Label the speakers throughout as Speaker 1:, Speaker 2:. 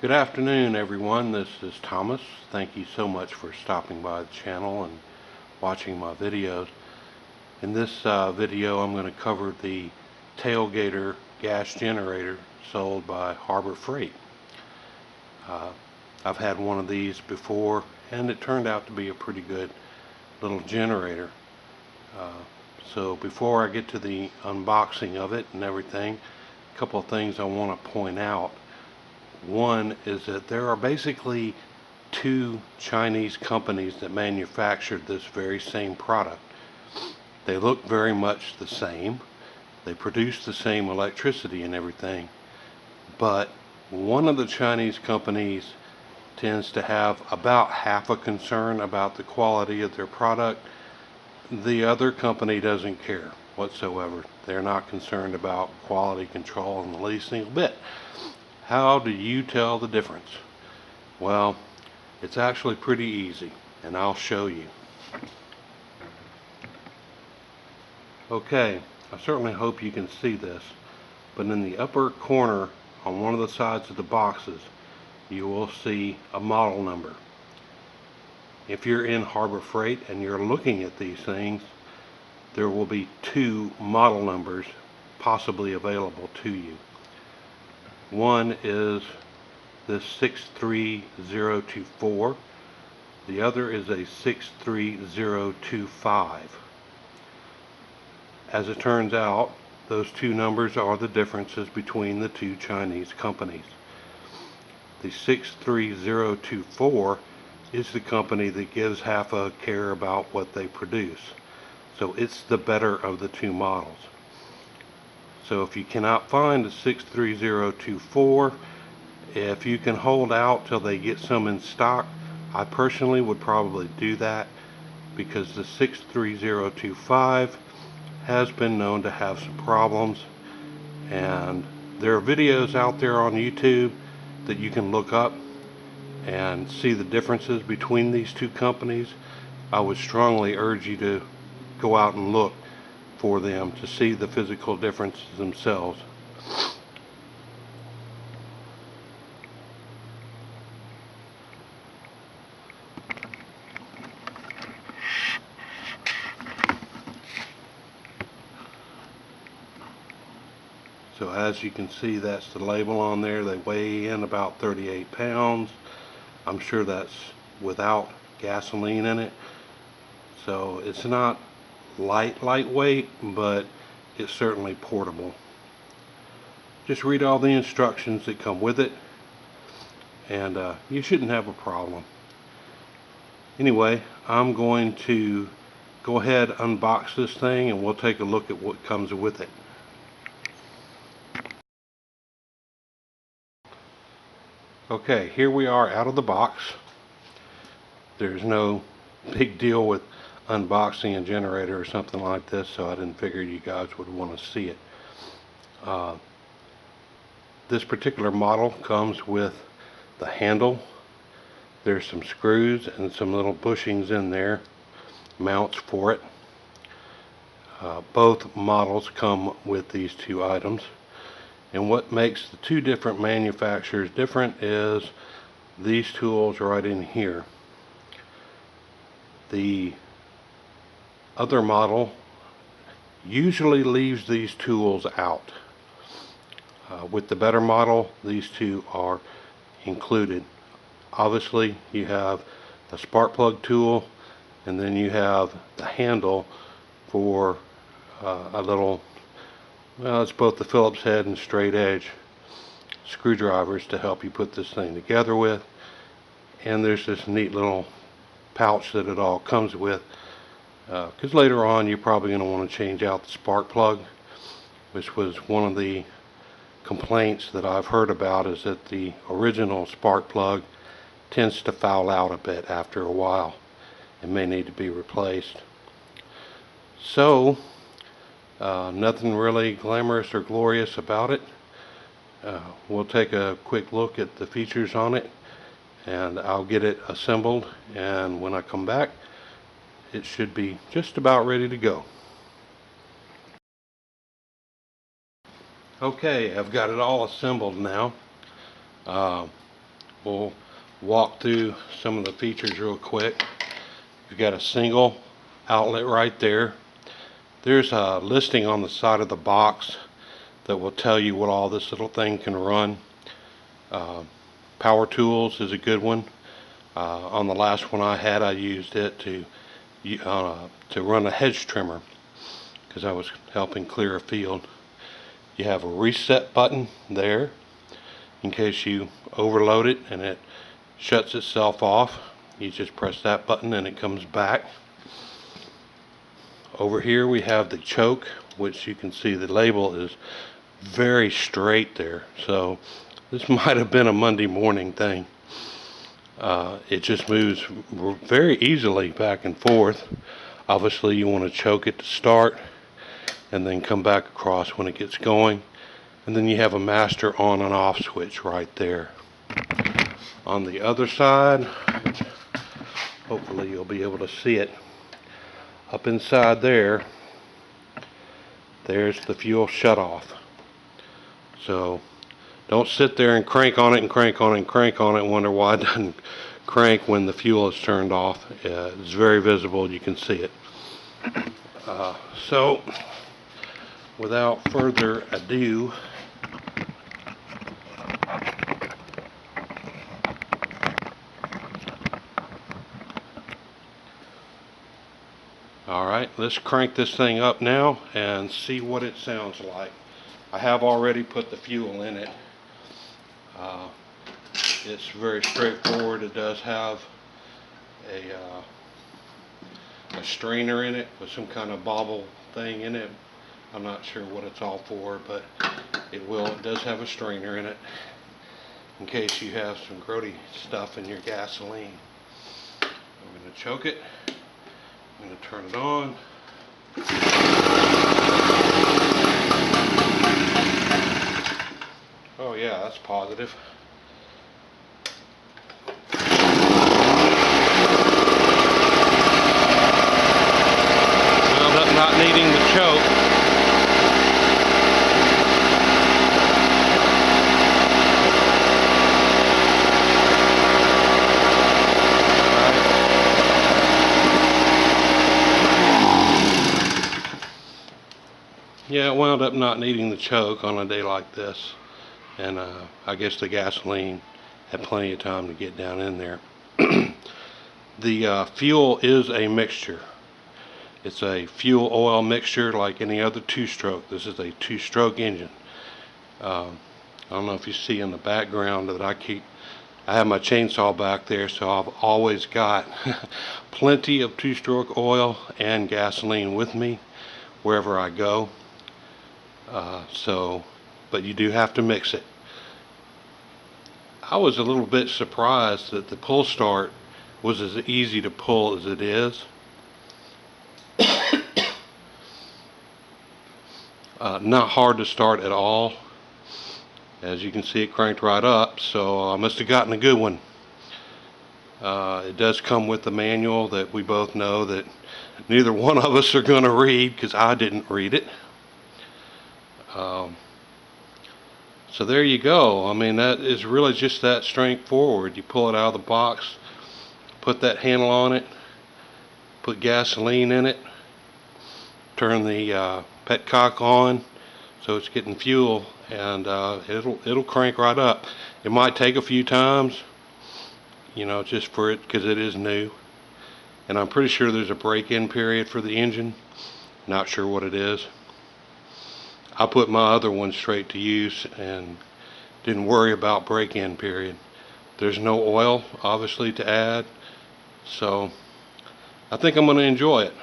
Speaker 1: Good afternoon, everyone. This is Thomas. Thank you so much for stopping by the channel and watching my videos. In this video, I'm going to cover the Tailgator gas generator sold by Harbor Freight. I've had one of these before, and it turned out to be a pretty good little generator. So before I get to the unboxing of it and everything, a couple of things I want to point out. One is that there are basically two Chinese companies that manufactured this very same product. They look very much the same. They produce the same electricity and everything. But one of the Chinese companies tends to have about half a concern about the quality of their product. The other company doesn't care whatsoever. They're not concerned about quality control in the least single bit. How do you tell the difference? Well, it's actually pretty easy, and I'll show you. Okay, I certainly hope you can see this, but in the upper corner on one of the sides of the boxes, you will see a model number. If you're in Harbor Freight and you're looking at these things, there will be two model numbers possibly available to you. One is this 63024. The other is a 63025. As it turns out, those two numbers are the differences between the two Chinese companies. The 63024 is the company that gives half a care about what they produce. So it's the better of the two models. So if you cannot find a 63024, if you can hold out till they get some in stock, I personally would probably do that, because the 63025 has been known to have some problems, and there are videos out there on YouTube that you can look up and see the differences between these two companies. I would strongly urge you to go out and look for them to see the physical differences themselves. So as you can see, that's the label on there. They weigh in about 38 pounds. I'm sure that's without gasoline in it. So it's not lightweight, but it's certainly portable. Just read all the instructions that come with it, and you shouldn't have a problem. Anyway, I'm going to go ahead, unbox this thing, and we'll take a look at what comes with it. Okay, here we are out of the box. There's no big deal with unboxing a generator or something like this, so I didn't figure you guys would want to see it. This particular model comes with the handle. There's some screws and some little bushings in there, mounts for it. Both models come with these two items. And what makes the two different manufacturers different is these tools right in here. The other model usually leaves these tools out. With the better model, these two are included. Obviously, you have a spark plug tool, and then you have the handle for a little, well, it's both the Phillips head and straight edge screwdrivers to help you put this thing together with. And there's this neat little pouch that it all comes with, because later on you're probably going to want to change out the spark plug, which was one of the complaints that I've heard about, is that the original spark plug tends to foul out a bit after a while and may need to be replaced. So nothing really glamorous or glorious about it. We'll take a quick look at the features on it, and I'll get it assembled, and when I come back it should be just about ready to go. Okay, I've got it all assembled now. We'll walk through some of the features real quick. You've got a single outlet right there. There's a listing on the side of the box that will tell you what all this little thing can run. Power tools is a good one. On the last one I had, I used it to run a hedge trimmer because I was helping clear a field. You have a reset button there in case you overload it and it shuts itself off. You just press that button and it comes back. Over here we have the choke, which you can see the label is very straight there. So this might have been a Monday morning thing. It just moves very easily back and forth. Obviously you want to choke it to start and then come back across when it gets going. And then you have a master on and off switch right there. On the other side, hopefully you'll be able to see it. Up inside there, there's the fuel shutoff. So don't sit there and crank on it and crank on it and crank on it and wonder why it doesn't crank when the fuel is turned off. It's very visible, you can see it. So without further ado, alright, let's crank this thing up now and see what it sounds like. I have already put the fuel in it. It's very straightforward. It does have a strainer in it with some kind of bobble thing in it. I'm not sure what it's all for, but it does have a strainer in it in case you have some grody stuff in your gasoline. I'm going to choke it. I'm going to turn it on. Oh yeah, that's positive. Wound up not needing the choke. Yeah, it wound up not needing the choke on a day like this. And I guess the gasoline had plenty of time to get down in there. The fuel is a mixture. It's a fuel oil mixture like any other two-stroke. This is a two-stroke engine. I don't know if you see in the background that I have my chainsaw back there, so I've always got plenty of two-stroke oil and gasoline with me wherever I go. But you do have to mix it. I was a little bit surprised that the pull start was as easy to pull as it is. Not hard to start at all. As you can see, it cranked right up, so I must have gotten a good one. It does come with the manual that we both know that neither one of us are going to read because I didn't read it. So there you go. I mean, that is really just that straightforward. You pull it out of the box, put that handle on it, put gasoline in it, turn the petcock on so it's getting fuel, and it'll crank right up. It might take a few times, you know, just for it because it is new. And I'm pretty sure there's a break-in period for the engine. Not sure what it is. I put my other one straight to use and didn't worry about break-in period. There's no oil obviously to add, so I think I'm going to enjoy it.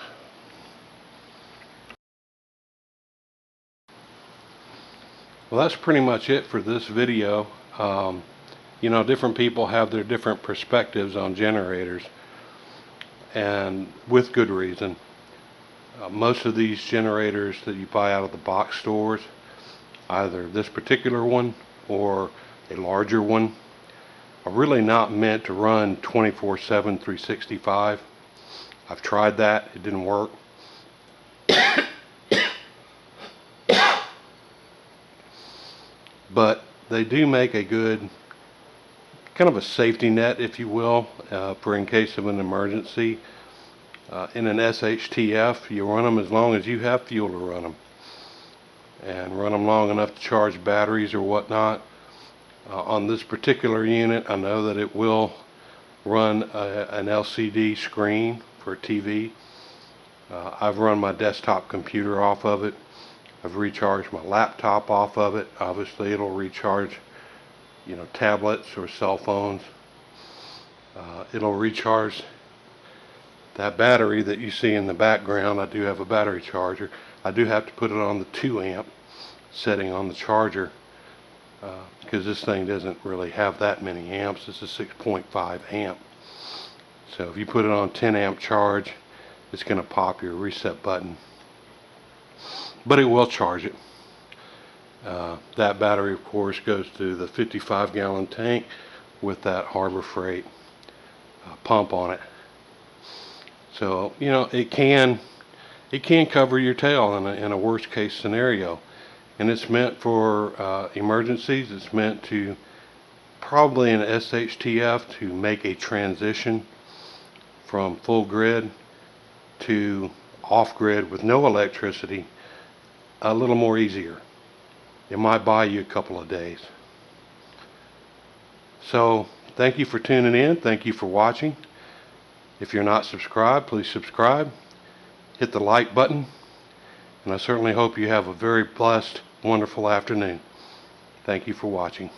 Speaker 1: Well, that's pretty much it for this video. You know, different people have their different perspectives on generators, and with good reason. Most of these generators that you buy out of the box stores, either this particular one or a larger one, are really not meant to run 24/7, 365. I've tried that, it didn't work. But they do make a good kind of a safety net, if you will, for in case of an emergency. In an SHTF, you run them as long as you have fuel to run them, and run them long enough to charge batteries or whatnot. On this particular unit, I know that it will run an LCD screen for TV. I've run my desktop computer off of it. I've recharged my laptop off of it. Obviously it'll recharge, you know, tablets or cell phones. It'll recharge that battery that you see in the background. I do have a battery charger. I do have to put it on the 2 amp setting on the charger, because this thing doesn't really have that many amps. It's a 6.5 amp. So if you put it on 10 amp charge, it's going to pop your reset button, but it will charge it. That battery, of course, goes to the 55-gallon tank with that Harbor Freight pump on it. So, you know, it can cover your tail in a worst case scenario, and it's meant for emergencies. It's meant to, probably in SHTF, to make a transition from full grid to off grid with no electricity a little more easier. It might buy you a couple of days. So thank you for tuning in. Thank you for watching. If you're not subscribed, please subscribe. Hit the like button. And I certainly hope you have a very blessed, wonderful afternoon. Thank you for watching.